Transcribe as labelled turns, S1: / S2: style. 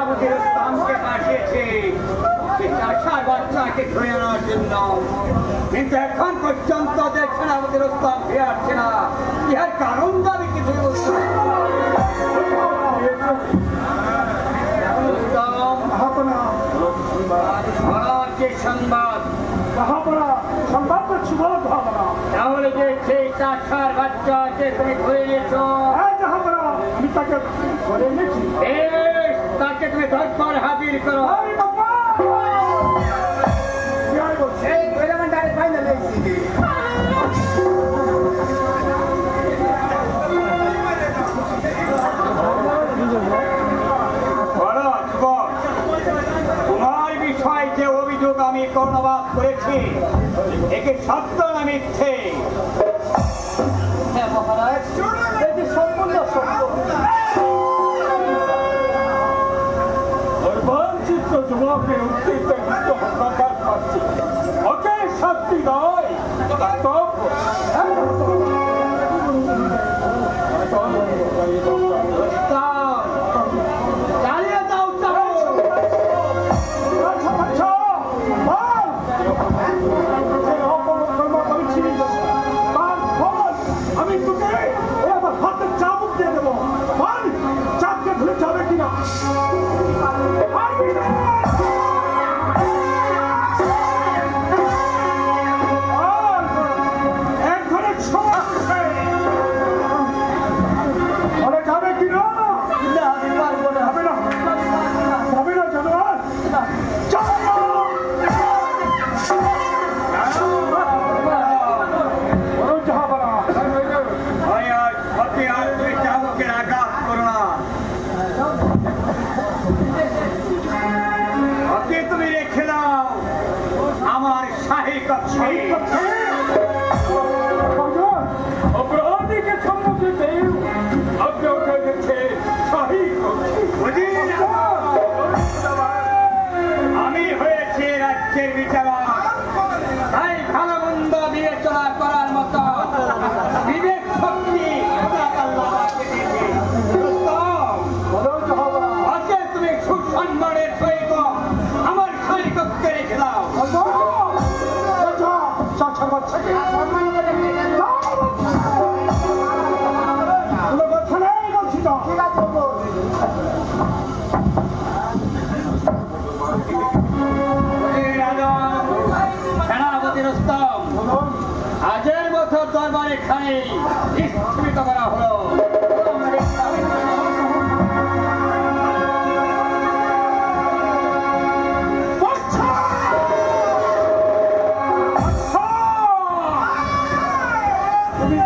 S1: সেনাপতির স্থানকে পাঠিয়েছে চাষার বাচ্চাকে ধরে আনার জন্য, কিন্তু এখন পর্যন্ত যে সেনাপতির স্থান ফিরে আসছে না, ইহার কারণটা আমি কিছুই বুঝতে সংবাদ তাহলে যে সেই চাষার বাচ্চাকে তুমি ধরে এনেছ,
S2: আমি তাকে ধরে এনেছি,
S1: তাকে তুমি দরবার হাজির করো। তোমার বিষয়ে যে অভিযোগ আমি কর্ণপাত করেছি, একে সত্য না মিথ্যে?
S2: হ্যাঁ মহারাজ, এটি সম্পূর্ণ সত্য। বঞ্চিত যুবকের উত্তেজিত হত্যাকার পাচ্ছি, ওকে শাস্তি নয় আমি তোকে আমার হাতে চাবুক দিয়ে দেবো, চাপকে ধরে যাবে কিনা? অপরাধীকে সম্মুখে দেব, অজ্ঞতা গেছে
S1: আমি হয়েছে রাজ্যের বিচারক, তাই ভালো মন্দ বিবেচনা করার মতো বিবেক শক্তি তুমি সুসম্মানের সহিত আমার সৈনিককে রেখে দাও। সেনাপতির স্তম আজের মতো দরবারে খানি স্থগিত করা হলো। তুমি